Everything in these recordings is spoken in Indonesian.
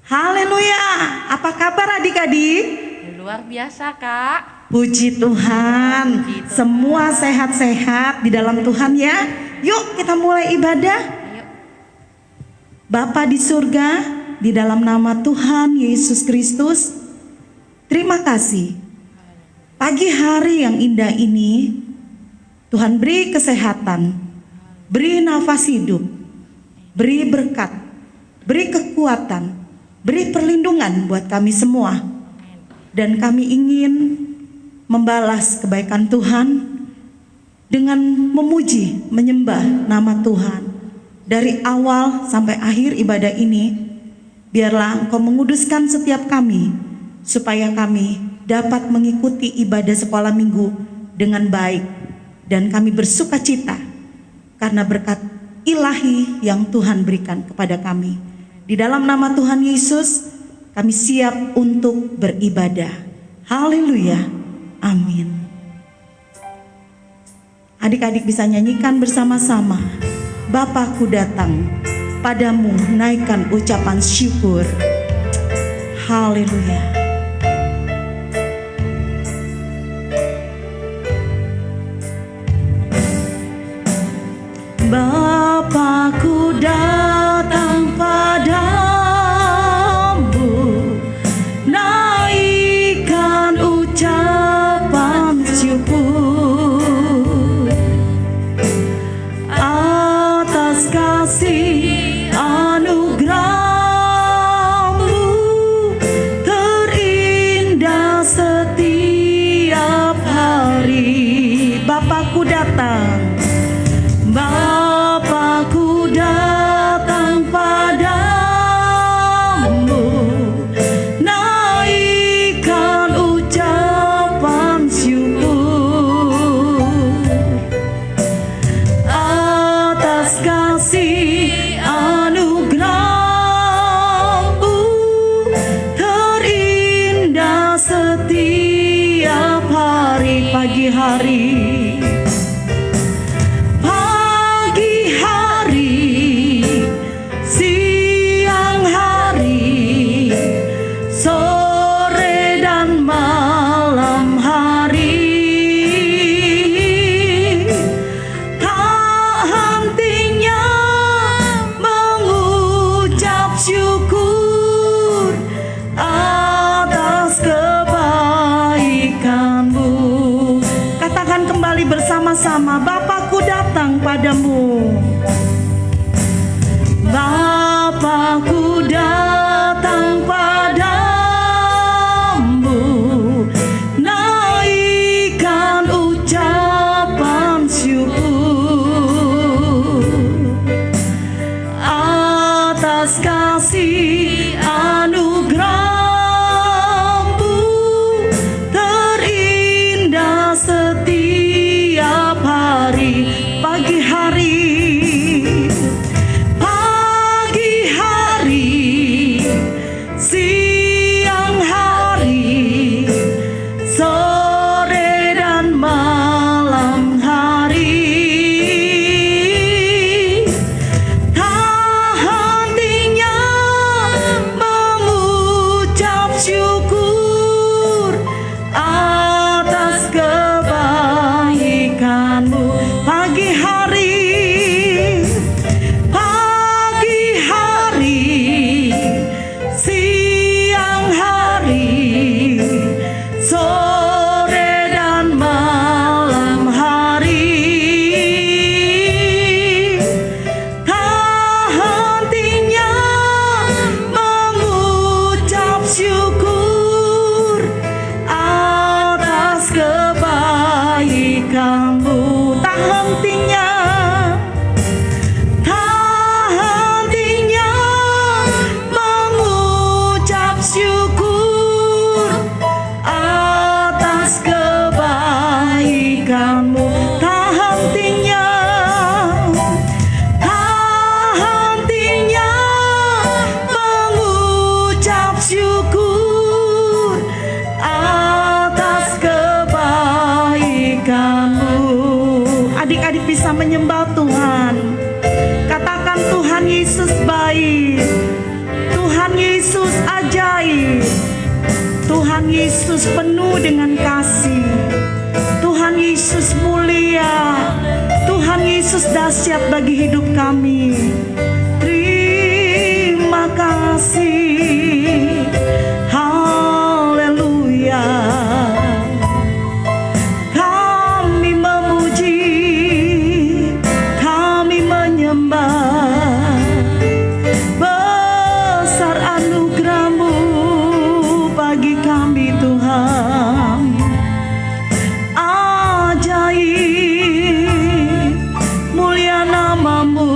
Haleluya. Apa kabar adik-adik? Luar biasa, Kak. Puji Tuhan. Semua sehat-sehat di dalam Tuhan ya. Yuk kita mulai ibadah. Ayo. Bapa di surga, di dalam nama Tuhan Yesus Kristus, terima kasih. Pagi hari yang indah ini, Tuhan beri kesehatan, beri nafas hidup, beri berkat, beri kekuatan, beri perlindungan buat kami semua. Dan kami ingin membalas kebaikan Tuhan dengan memuji, menyembah nama Tuhan. Dari awal sampai akhir ibadah ini, biarlah Engkau menguduskan setiap kami, supaya kami dapat mengikuti ibadah sekolah minggu dengan baik. Dan kami bersuka cita karena berkat ilahi yang Tuhan berikan kepada kami. Di dalam nama Tuhan Yesus, kami siap untuk beribadah. Haleluya. Amin. Adik-adik bisa nyanyikan bersama-sama. Bapakku datang, padamu naikkan ucapan syukur. Haleluya. Bapakku datang padamu, naikkan ucapan syukur atas kasih anugerah-Mu terindah setiap hari. Bapakku datang, Bapakku datang padamu, naikkan ucapan syukur atas kasih anugerah-Mu terindah setiap hari. Pagi hari, sore dan malam hari, tak hentinya mengucap syukur atas kebaikan-Mu. Katakan kembali bersama-sama, Bapakku datang padamu. Bapakku datang padamu, naikkan ucapan syukur atas kasih anugerah-Mu terindah setiap hari. Pagi hari, siang hari, sore dan malam hari, tak hentinya mengucap syukur atas kebaikan-Mu. Pagi hari, siang hari, sore dan malam hari, tak hentinya mengucap syukur atas kebaikan-Mu. Tak hentinya mengucap syukur atas kebaikan-Mu. Tak hentinya mengucap syukur atas kebaikan-Mu. Adik-adik bisa menyembah Tuhan. Katakan, Tuhan Yesus baik, Tuhan Yesus Yesus ajaib. Tuhan Yesus penuh dengan kasih. Tuhan Yesus mulia. Tuhan Yesus dahsyat bagi hidup kami. Terima kasih. Haleluya. Kami memuji, kami menyembah. Besar anugerah-Mu bagi kami Tuhan. Ajaib, mulia nama-Mu.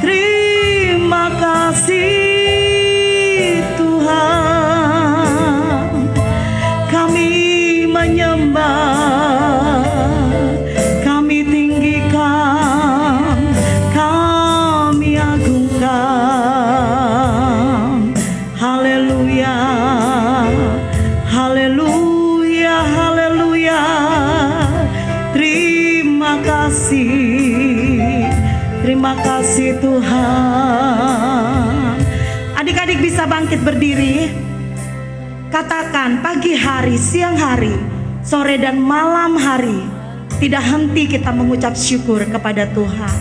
Terima kasih Tuhan. Kami menyembah, kami tinggikan, kami agungkan. Haleluya, haleluya, haleluya. Terima kasih Tuhan. Adik-adik bisa bangkit berdiri. Katakan pagi hari, siang hari, sore dan malam hari, tidak henti kita mengucap syukur kepada Tuhan.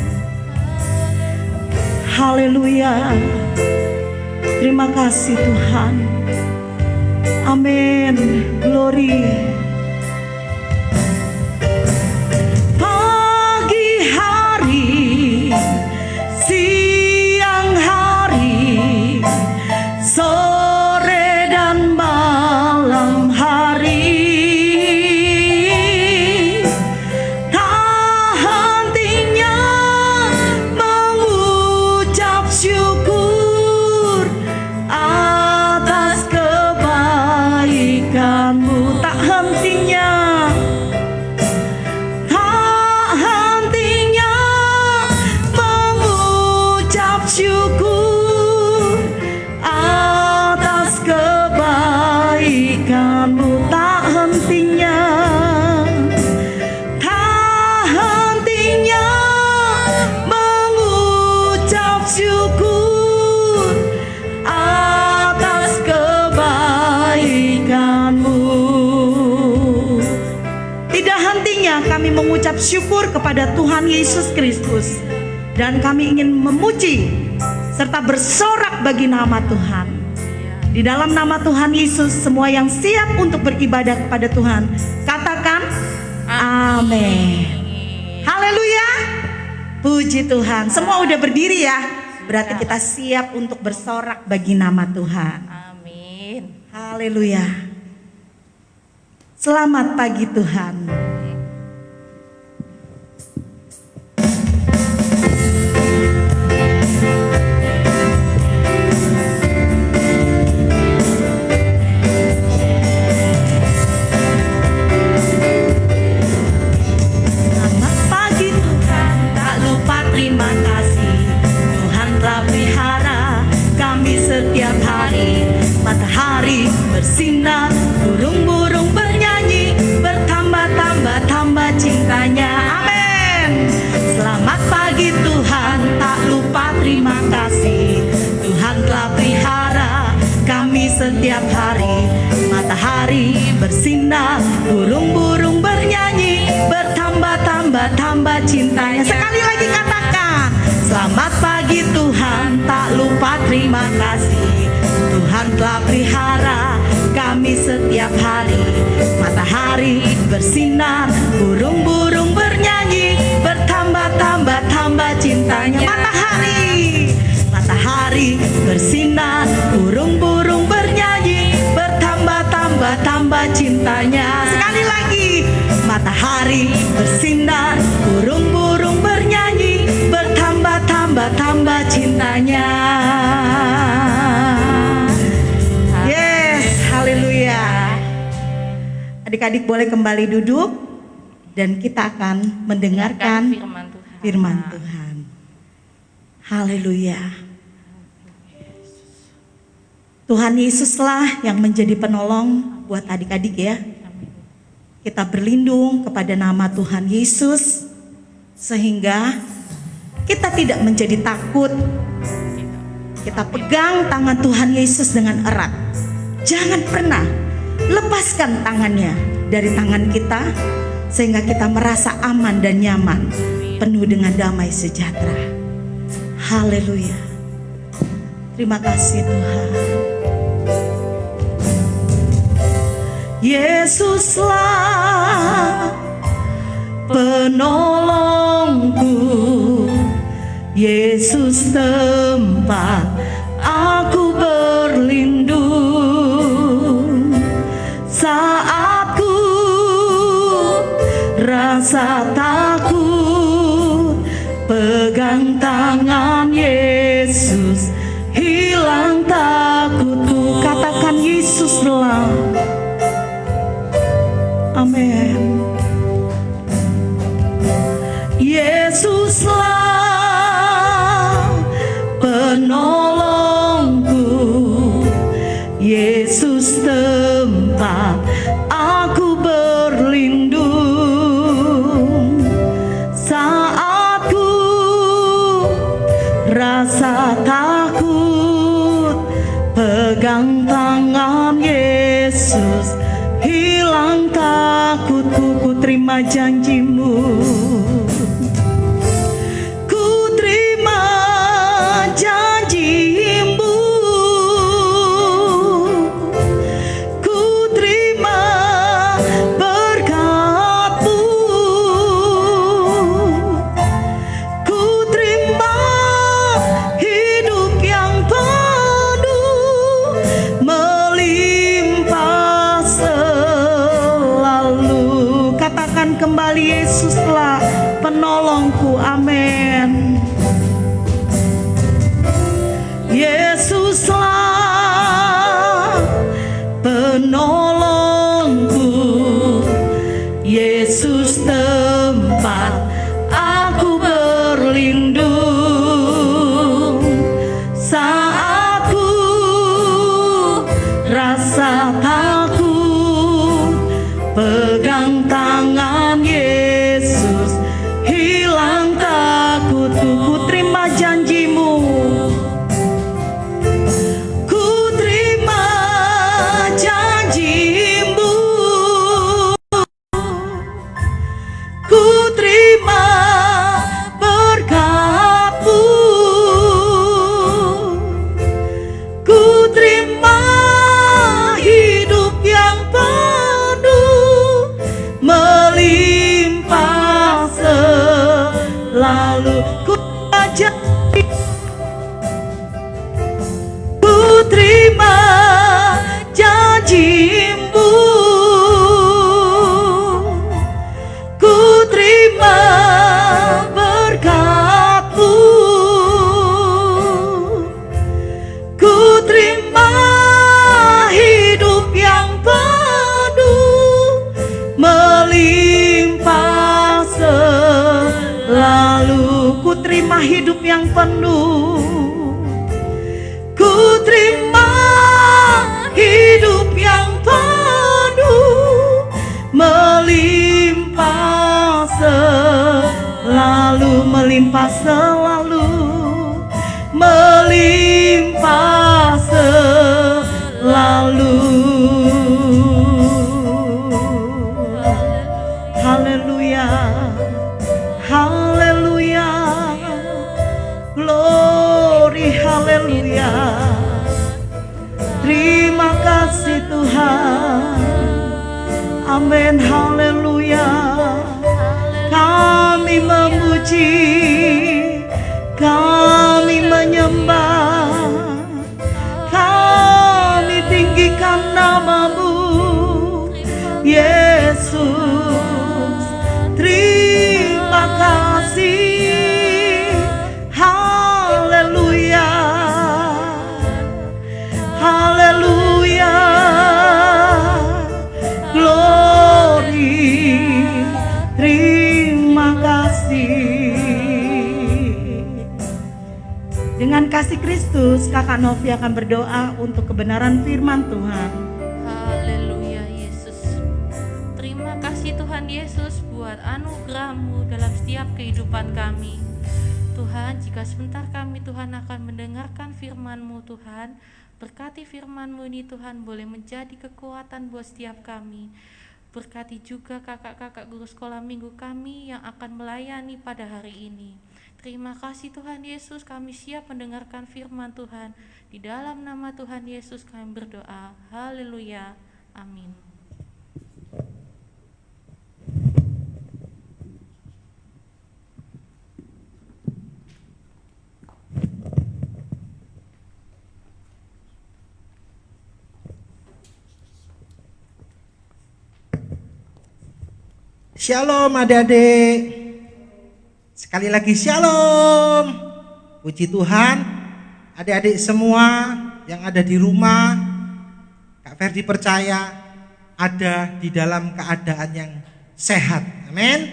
Haleluya. Terima kasih Tuhan. Amin. Glory. Pagi hari, siang hari, sore dan malam hari, tak hentinya mengucap syukur atas kebaikan-Mu. Tak hentinya, tak hentinya mengucap syukur atas kebaikan-Mu. Tak hentinya, tak hentinya mengucap syukur atas kebaikan-Mu. Tidak hentinya kami mengucap syukur kepada Tuhan Yesus Kristus, dan kami ingin memuji serta bersorak bagi nama Tuhan. Di dalam nama Tuhan Yesus, semua yang siap untuk beribadah kepada Tuhan, katakan amin. Haleluya. Puji Tuhan. Semua udah berdiri ya. Berarti kita siap untuk bersorak bagi nama Tuhan. Amin. Haleluya. Selamat pagi Tuhan. Selamat pagi Tuhan, tak lupa terima kasih. Tuhan telah pelihara kami setiap hari. Matahari bersinar, burung-burung bernyanyi, bertambah-tambah cintanya. Amin. Selamat pagi Tuhan, tak lupa terima kasih. Tuhan telah pelihara kami setiap hari. Matahari bersinar, burung-burung bernyanyi, bertambah-tambah cintanya. Sekali lagi katakan, selamat pagi Tuhan, tak lupa terima kasih. Tuhan telah pelihara kami setiap hari. Matahari bersinar, burung-burung bernyanyi, bertambah-tambah cintanya. Matahari bersinar, burung-burung bernyanyi, bertambah-tambah cintanya. Sekali lagi, matahari bersinar, burung-burung bernyanyi, bertambah-tambah cintanya. Yes, haleluya. Adik-adik boleh kembali duduk dan kita akan mendengarkan firman Tuhan. Haleluya. Tuhan Yesuslah yang menjadi penolong buat adik-adik ya. Kita berlindung kepada nama Tuhan Yesus sehingga kita tidak menjadi takut. Kita pegang tangan Tuhan Yesus dengan erat. Jangan pernah lepaskan tangannya dari tangan kita, sehingga kita merasa aman dan nyaman, penuh dengan damai sejahtera. Haleluya. Terima kasih Tuhan. Yesuslah penolongku, Yesus tempat aku berlindung. Saat ku rasa takut, pegang tangan Yesus, hilang takutku. Katakan Yesuslah. Amin. Yesuslah penolongku, Yesus tempat aku berlindung. Saat ku rasa takut, pegang tangan Yesus, hilang takutku. Ku terima janjimu, ku terima janjimu, ku terima berkat-Mu, ku terima hidup yang penuh melimpah selalu. Katakan kembali, Yesuslah penolongku. Amin. Yesuslah penolongku, Yesus tempat aku berlindung. Saat ku rasa takut, pegang tangan Yesus, hilang takutku. Ku terima janjimu, ku terima janjimu, ku terima berkat-Mu, ku terima hidup yang penuh melimpah selalu. Ku janji, ku terima janjimu, ku terima berkat-Mu, ku terima hidup yang penuh melimpah selalu. Ku terima hidup yang penuh, ku terima hidup yang penuh melimpah selalu, melimpah selalu, melimpah selalu. Haleluya, haleluya, glory, haleluya. Terima kasih Tuhan. Amin, haleluya. Kami memuji, kami menyembah, kami tinggikan nama-Mu, Yesus. Terima kasih, haleluya, haleluya, glory. Terima kasih. Dengan kasih Kristus, Kakak Novi akan berdoa untuk kebenaran firman Tuhan. Haleluya Yesus. Terima kasih Tuhan Yesus buat anugerah-Mu dalam setiap kehidupan kami. Tuhan, jika sebentar kami Tuhan akan mendengarkan firman-Mu Tuhan, berkati firman-Mu ini Tuhan boleh menjadi kekuatan buat setiap kami. Berkati juga kakak-kakak guru sekolah minggu kami yang akan melayani pada hari ini. Terima kasih Tuhan Yesus, kami siap mendengarkan firman Tuhan. Di dalam nama Tuhan Yesus kami berdoa. Haleluya. Amin. Shalom adik-adik. Sekali lagi shalom. Puji Tuhan, adik-adik semua yang ada di rumah, Kak Ferdi percaya ada di dalam keadaan yang sehat. Amin.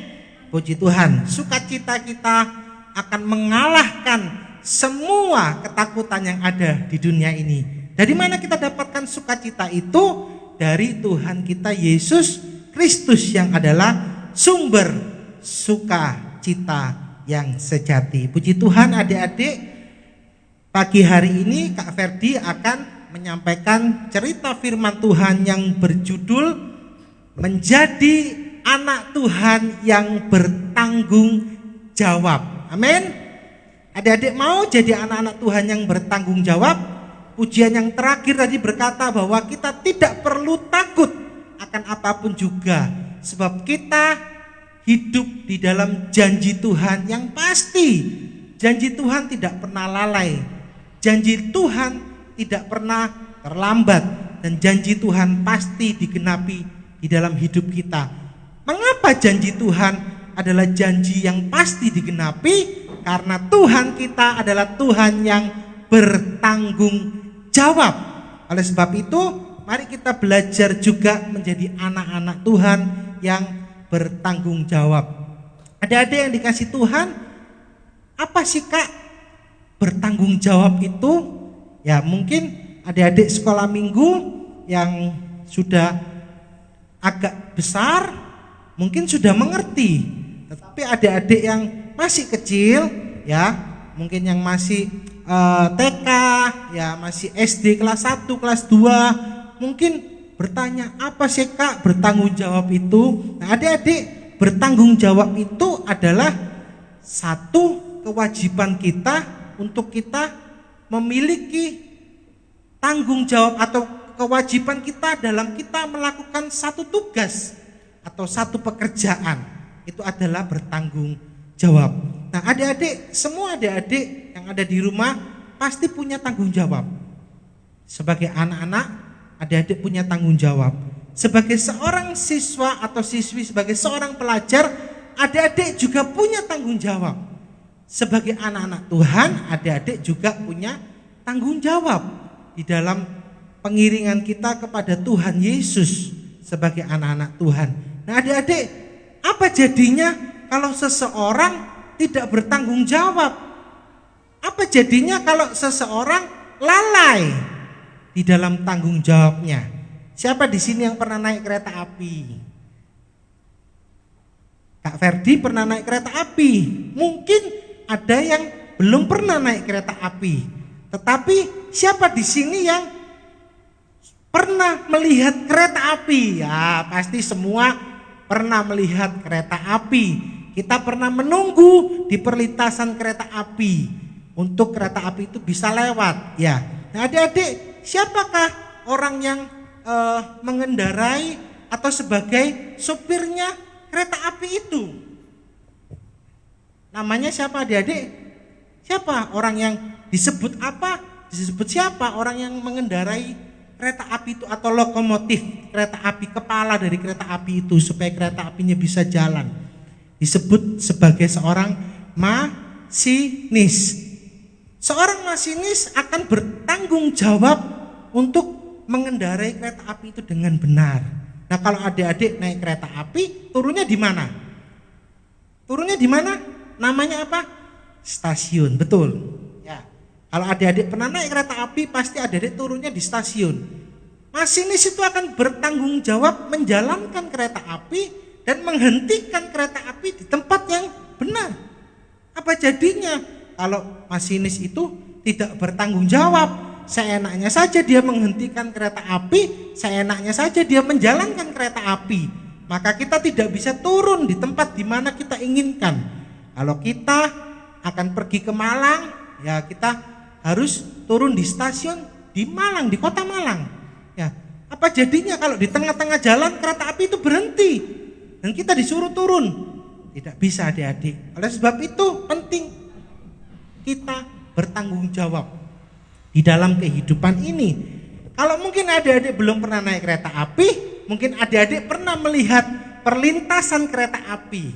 Puji Tuhan, sukacita kita akan mengalahkan semua ketakutan yang ada di dunia ini. Dari mana kita dapatkan sukacita itu? Dari Tuhan kita Yesus Kristus yang adalah sumber sukacita yang sejati. Puji Tuhan adik-adik, pagi hari ini Kak Ferdi akan menyampaikan cerita firman Tuhan yang berjudul Menjadi Anak Tuhan yang Bertanggung Jawab. Amin. Adik-adik mau jadi anak-anak Tuhan yang bertanggung jawab? Pujian yang terakhir tadi berkata bahwa kita tidak perlu takut akan apapun juga, sebab kita hidup di dalam janji Tuhan yang pasti. Janji Tuhan tidak pernah lalai, janji Tuhan tidak pernah terlambat, dan janji Tuhan pasti digenapi di dalam hidup kita. Mengapa janji Tuhan adalah janji yang pasti digenapi? Karena Tuhan kita adalah Tuhan yang bertanggung jawab. Oleh sebab itu, mari kita belajar juga menjadi anak-anak Tuhan yang bertanggung jawab. Adik-adik yang dikasih Tuhan, apa sih Kak bertanggung jawab itu? Ya mungkin adik-adik sekolah minggu yang sudah agak besar mungkin sudah mengerti. Tetapi adik-adik yang masih kecil, ya mungkin yang masih TK, ya masih SD kelas 1, kelas 2, mungkin bertanya, apa sih Kak bertanggung jawab itu? Nah adik-adik, bertanggung jawab itu adalah satu kewajiban kita untuk kita memiliki tanggung jawab atau kewajiban kita dalam kita melakukan satu tugas atau satu pekerjaan. Itu adalah bertanggung jawab. Nah adik-adik, semua adik-adik yang ada di rumah pasti punya tanggung jawab. Sebagai anak-anak, adik-adik punya tanggung jawab. Sebagai seorang siswa atau siswi, sebagai seorang pelajar, adik-adik juga punya tanggung jawab. Sebagai anak-anak Tuhan, adik-adik juga punya tanggung jawab di dalam pengiringan kita kepada Tuhan Yesus sebagai anak-anak Tuhan. Nah adik-adik, apa jadinya kalau seseorang tidak bertanggung jawab? Apa jadinya kalau seseorang lalai di dalam tanggung jawabnya? Siapa di sini yang pernah naik kereta api? Kak Ferdi pernah naik kereta api. Mungkin ada yang belum pernah naik kereta api. Tetapi siapa di sini yang pernah melihat kereta api? Ya, pasti semua pernah melihat kereta api. Kita pernah menunggu di perlintasan kereta api untuk kereta api itu bisa lewat. Ya, nah adik-adik, siapakah orang yang mengendarai atau sebagai sopirnya kereta api itu? Namanya siapa adik-adik? Siapa orang yang disebut apa? Disebut siapa orang yang mengendarai kereta api itu atau lokomotif kereta api, kepala dari kereta api itu supaya kereta apinya bisa jalan? Disebut sebagai seorang masinis. Seorang masinis akan bertanggung jawab untuk mengendarai kereta api itu dengan benar. Nah, kalau adik-adik naik kereta api, turunnya di mana? Turunnya di mana? Namanya apa? Stasiun, betul. Ya. Kalau adik-adik pernah naik kereta api, pasti adik-adik turunnya di stasiun. Masinis itu akan bertanggung jawab menjalankan kereta api dan menghentikan kereta api di tempat yang benar. Apa jadinya kalau masinis itu tidak bertanggung jawab. Seenaknya saja dia menghentikan kereta api, seenaknya saja dia menjalankan kereta api. Maka kita tidak bisa turun di tempat di mana kita inginkan. Kalau kita akan pergi ke Malang, ya kita harus turun di stasiun di Malang, di kota Malang. Ya, apa jadinya kalau di tengah-tengah jalan kereta api itu berhenti dan kita disuruh turun? Tidak bisa, adik-adik. Oleh sebab itu penting kita bertanggung jawab di dalam kehidupan ini. Kalau mungkin adik-adik belum pernah naik kereta api, mungkin adik-adik pernah melihat perlintasan kereta api.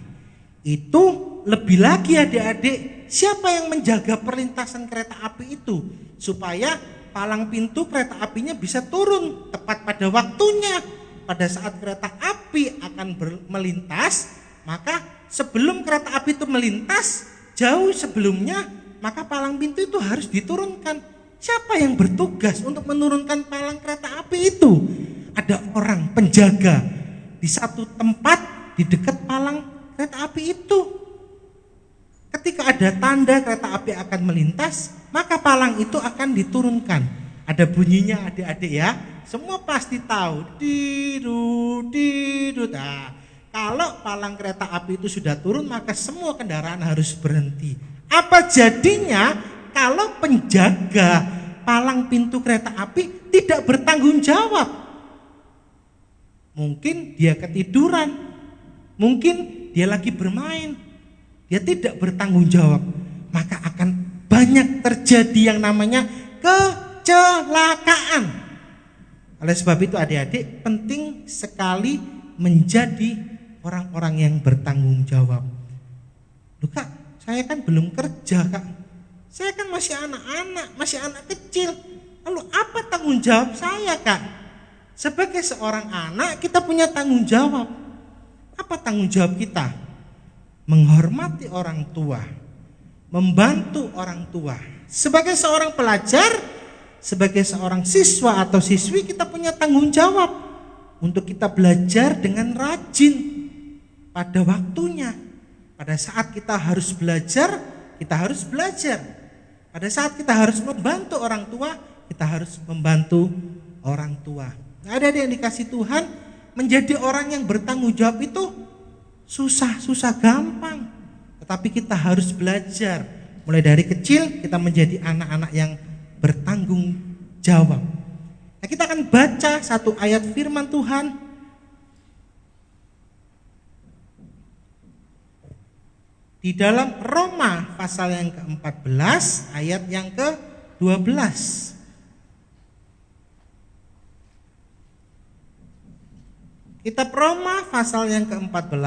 Itu lebih lagi adik-adik, siapa yang menjaga perlintasan kereta api itu supaya palang pintu kereta apinya bisa turun tepat pada waktunya. Pada saat kereta api akan melintas, maka sebelum kereta api itu melintas, jauh sebelumnya, maka palang pintu itu harus diturunkan. Siapa yang bertugas untuk menurunkan palang kereta api itu? Ada orang penjaga di satu tempat di dekat palang kereta api itu. Ketika ada tanda kereta api akan melintas, maka palang itu akan diturunkan. Ada bunyinya adik-adik ya. Semua pasti tahu. Didut. Nah, kalau palang kereta api itu sudah turun, maka semua kendaraan harus berhenti. Apa jadinya kalau penjaga palang pintu kereta api tidak bertanggung jawab? Mungkin dia ketiduran, mungkin dia lagi bermain, dia tidak bertanggung jawab, maka akan banyak terjadi yang namanya kecelakaan. Oleh sebab itu adik-adik penting sekali menjadi orang-orang yang bertanggung jawab. Loh Kak, saya kan belum kerja Kak, saya kan masih anak-anak, masih anak kecil. Lalu apa tanggung jawab saya Kak? Sebagai seorang anak kita punya tanggung jawab. Apa tanggung jawab kita? Menghormati orang tua, membantu orang tua. Sebagai seorang pelajar, sebagai seorang siswa atau siswi kita punya tanggung jawab untuk kita belajar dengan rajin pada waktunya. Pada saat kita harus belajar, kita harus belajar. Pada saat kita harus membantu orang tua, kita harus membantu orang tua. Nah, ada yang dikasih Tuhan, menjadi orang yang bertanggung jawab itu susah gampang. Tetapi kita harus belajar. Mulai dari kecil kita menjadi anak-anak yang bertanggung jawab. Nah, kita akan baca satu ayat firman Tuhan. Di dalam Roma pasal yang ke-14 ayat yang ke-12. Kitab Roma pasal yang ke-14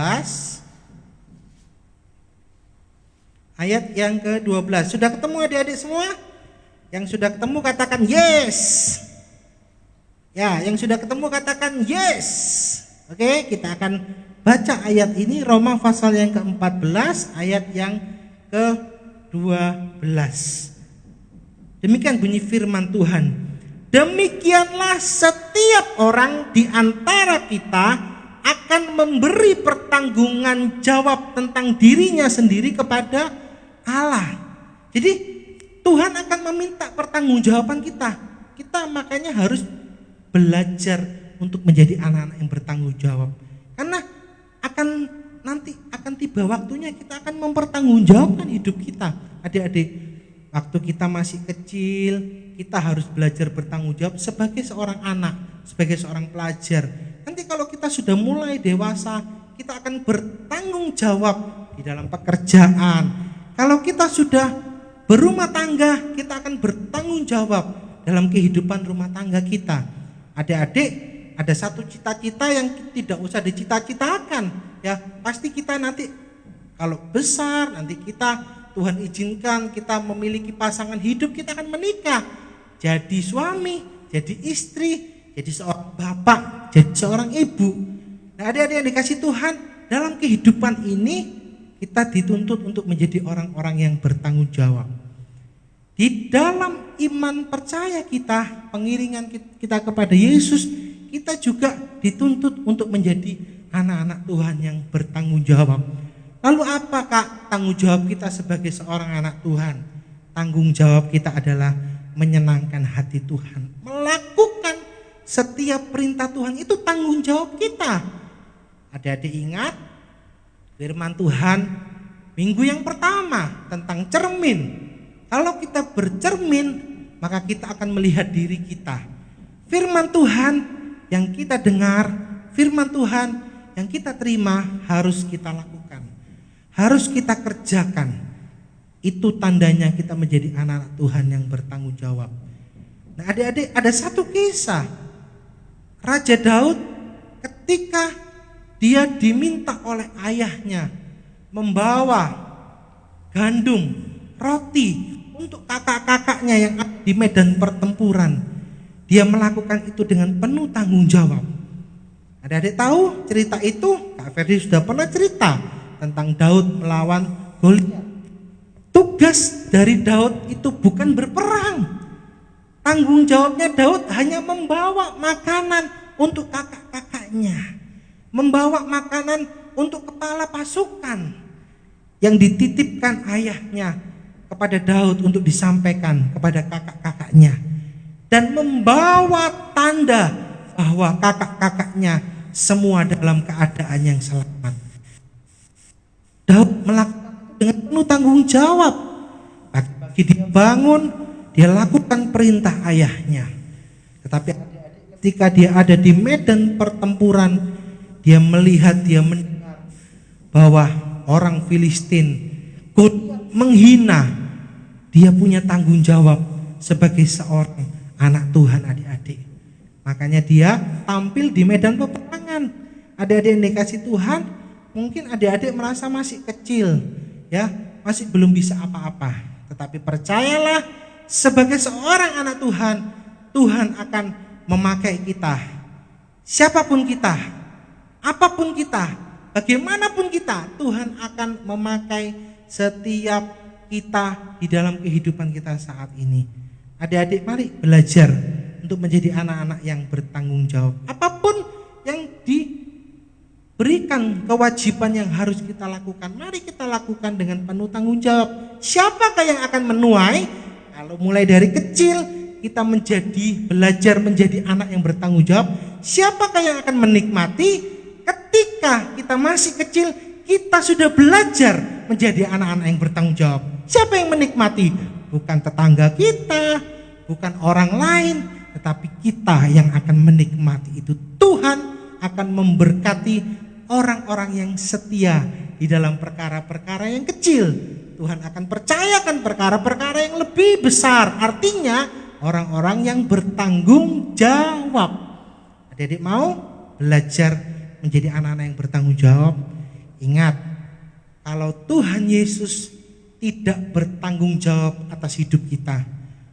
ayat yang ke-12. Sudah ketemu adik-adik semua? Yang sudah ketemu katakan yes. Ya, yang sudah ketemu katakan yes. Oke, kita akan baca ayat ini, Roma pasal yang ke-14 ayat yang ke-12. Demikian bunyi firman Tuhan. Demikianlah setiap orang di antara kita akan memberi pertanggungan jawab tentang dirinya sendiri kepada Allah. Jadi Tuhan akan meminta pertanggungjawaban kita. Kita makanya harus belajar untuk menjadi anak-anak yang bertanggung jawab. Karena nanti akan tiba waktunya kita akan mempertanggungjawabkan hidup kita. Adik-adik, waktu kita masih kecil, kita harus belajar bertanggung jawab sebagai seorang anak, sebagai seorang pelajar. Nanti kalau kita sudah mulai dewasa, kita akan bertanggung jawab di dalam pekerjaan. Kalau kita sudah berumah tangga, kita akan bertanggung jawab dalam kehidupan rumah tangga kita. Adik-adik, ada satu cita-cita yang tidak usah dicita-citakan, ya pasti kita nanti kalau besar, nanti kita Tuhan izinkan kita memiliki pasangan hidup, kita akan menikah, jadi suami, jadi istri, jadi seorang bapak, jadi seorang ibu. Nah, adik-adik yang dikasih Tuhan, dalam kehidupan ini kita dituntut untuk menjadi orang-orang yang bertanggung jawab. Di dalam iman percaya kita, pengiringan kita kepada Yesus, kita juga dituntut untuk menjadi anak-anak Tuhan yang bertanggung jawab. Lalu apa Kak tanggung jawab kita sebagai seorang anak Tuhan? Tanggung jawab kita adalah menyenangkan hati Tuhan. Melakukan setiap perintah Tuhan itu tanggung jawab kita. Adik-adik ingat firman Tuhan minggu yang pertama tentang cermin. Kalau kita bercermin, maka kita akan melihat diri kita. Firman Tuhan yang kita dengar, firman Tuhan yang kita terima harus kita lakukan, harus kita kerjakan. Itu tandanya kita menjadi anak Tuhan yang bertanggung jawab. Nah adik-adik, ada satu kisah Raja Daud ketika dia diminta oleh ayahnya membawa gandum, roti untuk kakak-kakaknya yang ada di medan pertempuran. Dia melakukan itu dengan penuh tanggung jawab. Adik-adik tahu cerita itu? Kak Ferdi sudah pernah cerita tentang Daud melawan Goliat. Tugas dari Daud itu bukan berperang. Tanggung jawabnya Daud hanya membawa makanan untuk kakak-kakaknya, membawa makanan untuk kepala pasukan yang dititipkan ayahnya kepada Daud untuk disampaikan kepada kakak-kakaknya, dan membawa tanda bahwa kakak-kakaknya semua dalam keadaan yang selamat. Daud melakukan dengan penuh tanggung jawab. Pagi dia bangun, dia lakukan perintah ayahnya. Tetapi ketika dia ada di medan pertempuran, dia melihat, dia mendengar bahwa orang Filistin menghina. Dia punya tanggung jawab sebagai seorang anak Tuhan, adik-adik. Makanya dia tampil di medan peperangan. Adik-adik yang dikasih Tuhan, mungkin adik-adik merasa masih kecil, ya, masih belum bisa apa-apa. Tetapi percayalah, sebagai seorang anak Tuhan, Tuhan akan memakai kita. Siapapun kita, apapun kita, bagaimanapun kita, Tuhan akan memakai setiap kita di dalam kehidupan kita saat ini. Adik-adik, mari belajar untuk menjadi anak-anak yang bertanggung jawab. Apapun yang diberikan kewajiban yang harus kita lakukan, mari kita lakukan dengan penuh tanggung jawab. Siapakah yang akan menuai? Kalau mulai dari kecil kita belajar menjadi anak yang bertanggung jawab, siapakah yang akan menikmati? Ketika kita masih kecil, kita sudah belajar menjadi anak-anak yang bertanggung jawab. Siapa yang menikmati? Bukan tetangga kita, bukan orang lain, tetapi kita yang akan menikmati itu. Tuhan akan memberkati orang-orang yang setia di dalam perkara-perkara yang kecil. Tuhan akan percayakan perkara-perkara yang lebih besar. Artinya orang-orang yang bertanggung jawab. Adik-adik mau belajar menjadi anak-anak yang bertanggung jawab? Ingat, kalau Tuhan Yesus tidak bertanggung jawab atas hidup kita,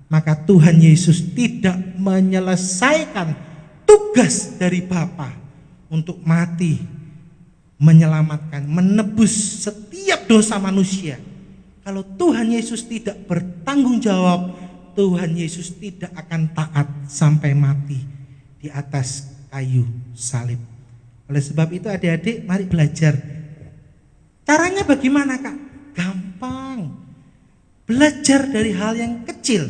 maka Tuhan Yesus tidak menyelesaikan tugas dari Bapa untuk mati, menyelamatkan, menebus setiap dosa manusia. Kalau Tuhan Yesus tidak bertanggung jawab, Tuhan Yesus tidak akan taat sampai mati di atas kayu salib. Oleh sebab itu adik-adik, mari belajar. Caranya bagaimana Kak? Gampang. Belajar dari hal yang kecil.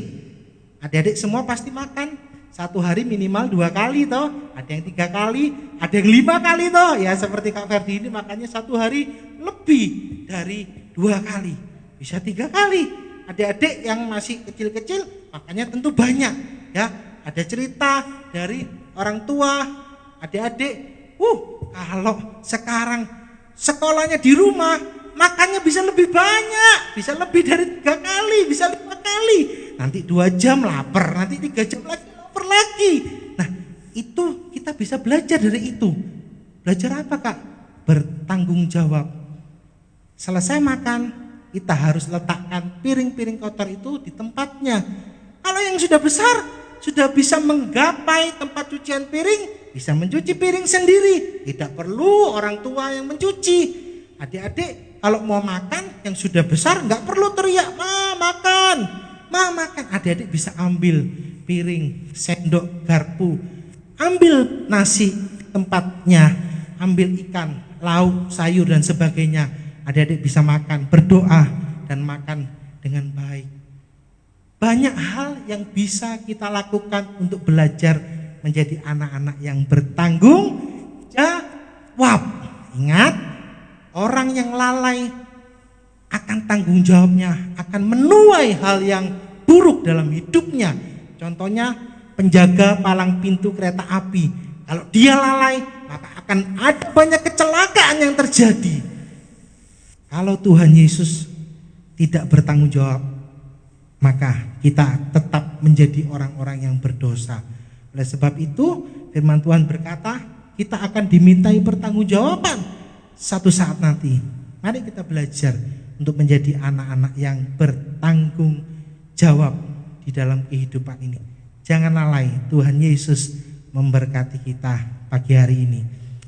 Adik-adik semua pasti makan satu hari minimal 2 kali toh. Ada yang 3 kali, ada yang 5 kali toh. Ya seperti Kak Ferdi ini makannya satu hari lebih dari 2 kali. Bisa 3 kali. Adik-adik yang masih kecil-kecil makannya tentu banyak. Ya, ada cerita dari orang tua. Adik-adik, kalau sekarang sekolahnya di rumah, makannya bisa lebih banyak, bisa lebih dari 3 kali, bisa 5 kali. Nanti 2 jam lapar, nanti 3 jam lagi lapar lagi. Nah itu kita bisa belajar dari itu. Belajar apa Kak? Bertanggung jawab. Selesai makan, kita harus letakkan piring-piring kotor itu di tempatnya. Kalau yang sudah besar, sudah bisa menggapai tempat cucian piring, bisa mencuci piring sendiri, tidak perlu orang tua yang mencuci. Adik-adik kalau mau makan yang sudah besar nggak perlu teriak, "Ma, makan, ma, makan." Adik-adik bisa ambil piring, sendok, garpu, ambil nasi tempatnya, ambil ikan, lauk, sayur dan sebagainya. adik-adik bisa makan, berdoa dan makan dengan baik. Banyak hal yang bisa kita lakukan untuk belajar menjadi anak-anak yang bertanggung jawab. Ingat, orang yang lalai akan tanggung jawabnya, akan menuai hal yang buruk dalam hidupnya. Contohnya penjaga palang pintu kereta api. Kalau dia lalai, maka akan ada banyak kecelakaan yang terjadi. Kalau Tuhan Yesus tidak bertanggung jawab, maka kita tetap menjadi orang-orang yang berdosa. Oleh sebab itu, firman Tuhan berkata, kita akan dimintai pertanggungjawaban satu saat nanti. Mari kita belajar untuk menjadi anak-anak yang bertanggung jawab di dalam kehidupan ini. Jangan lalai, Tuhan Yesus memberkati kita pagi hari ini.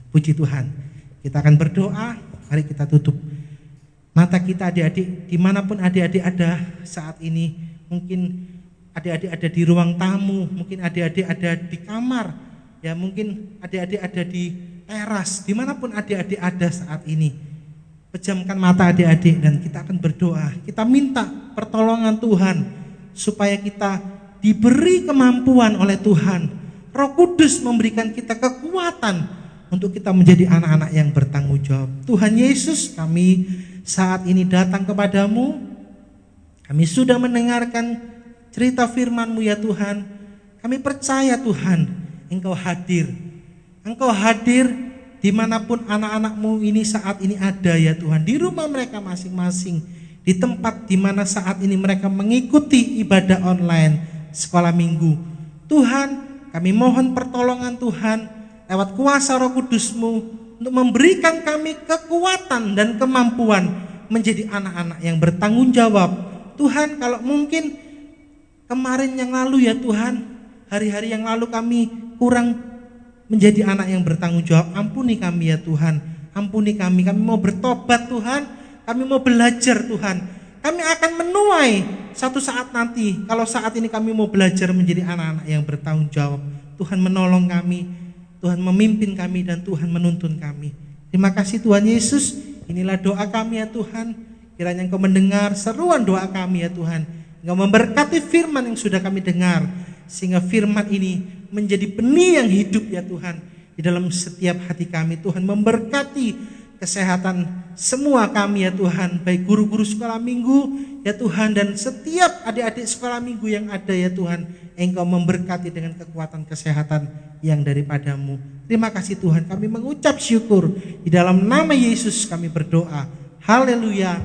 Puji Tuhan. Kita akan berdoa, mari kita tutup mata kita adik-adik, dimanapun adik-adik ada saat ini. Mungkin adik-adik ada di ruang tamu, mungkin adik-adik ada di kamar, ya mungkin adik-adik ada di teras, dimanapun adik-adik ada saat ini. Pejamkan mata adik-adik dan kita akan berdoa. Kita minta pertolongan Tuhan supaya kita diberi kemampuan oleh Tuhan. Roh Kudus memberikan kita kekuatan untuk kita menjadi anak-anak yang bertanggung jawab. Tuhan Yesus, kami saat ini datang kepadamu. Kami sudah mendengarkan cerita firman-Mu ya Tuhan. Kami percaya Tuhan, Engkau hadir. Engkau hadir dimanapun anak-anak-Mu ini saat ini ada ya Tuhan. Di rumah mereka masing-masing, di tempat dimana saat ini mereka mengikuti ibadah online sekolah minggu. Tuhan, kami mohon pertolongan Tuhan lewat kuasa Roh Kudus-Mu untuk memberikan kami kekuatan dan kemampuan menjadi anak-anak yang bertanggung jawab. Tuhan, kalau mungkin kemarin yang lalu ya Tuhan, hari-hari yang lalu kami kurang menjadi anak yang bertanggung jawab, ampuni kami ya Tuhan. Ampuni kami mau bertobat Tuhan, kami mau belajar Tuhan. Kami akan menuai satu saat nanti, kalau saat ini kami mau belajar menjadi anak-anak yang bertanggung jawab. Tuhan menolong kami, Tuhan memimpin kami, dan Tuhan menuntun kami. Terima kasih Tuhan Yesus. Inilah doa kami ya Tuhan. Kiranya Engkau mendengar seruan doa kami ya Tuhan. Engkau memberkati firman yang sudah kami dengar, sehingga firman ini menjadi benih yang hidup ya Tuhan di dalam setiap hati kami. Tuhan memberkati kesehatan semua kami ya Tuhan, baik guru-guru sekolah minggu ya Tuhan, dan setiap adik-adik sekolah minggu yang ada ya Tuhan. Engkau memberkati dengan kekuatan kesehatan yang daripada-Mu. Terima kasih Tuhan, kami mengucap syukur. Di dalam nama Yesus kami berdoa. Haleluya.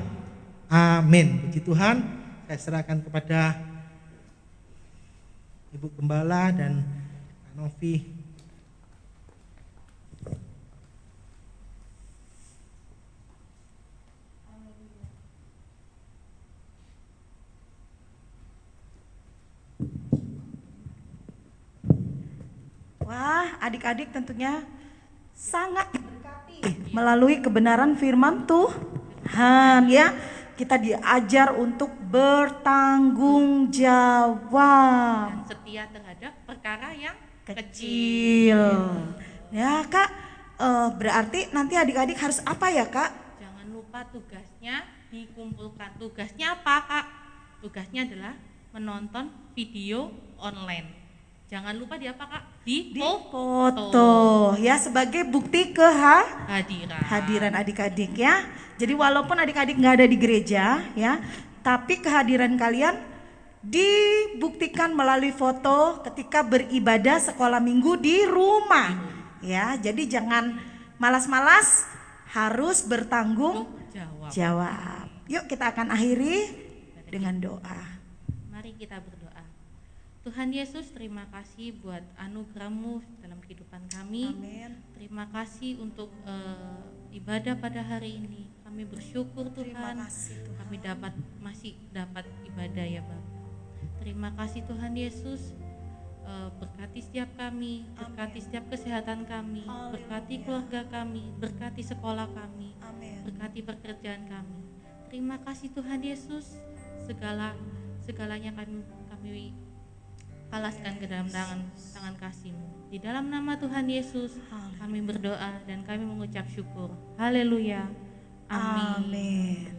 Amin. Puji Tuhan. Saya serahkan kepada Ibu Gembala dan Kak Novi. Wah, adik-adik tentunya sangat diberkati melalui kebenaran firman Tuhan ya. Kita diajar untuk bertanggung jawab Dan setia terhadap perkara yang kecil. Ya Kak, berarti nanti adik-adik harus apa ya Kak? Jangan lupa tugasnya dikumpulkan. Tugasnya apa Kak? Tugasnya adalah menonton video online. Jangan lupa di apa Kak? Di Foto ya, sebagai bukti kehadiran adik-adik ya. Jadi walaupun adik-adik nggak ada di gereja ya, tapi kehadiran kalian dibuktikan melalui foto ketika beribadah sekolah minggu di rumah ya. Jadi jangan malas-malas, harus bertanggung jawab. Yuk kita akan akhiri dengan doa. Mari kita berdoa. Tuhan Yesus, terima kasih buat anugerah-Mu dalam kehidupan kami. Amin. Terima kasih untuk ibadah pada hari ini. Kami bersyukur Tuhan, kami masih dapat ibadah ya Bapak. Terima kasih Tuhan Yesus, berkati setiap kami, berkati setiap kesehatan kami, berkati keluarga kami, berkati sekolah kami, berkati pekerjaan kami. Terima kasih Tuhan Yesus, segalanya kami alaskan ke dalam tangan kasih-Mu. Di dalam nama Tuhan Yesus kami berdoa dan kami mengucap syukur. Haleluya. Amin. Amin.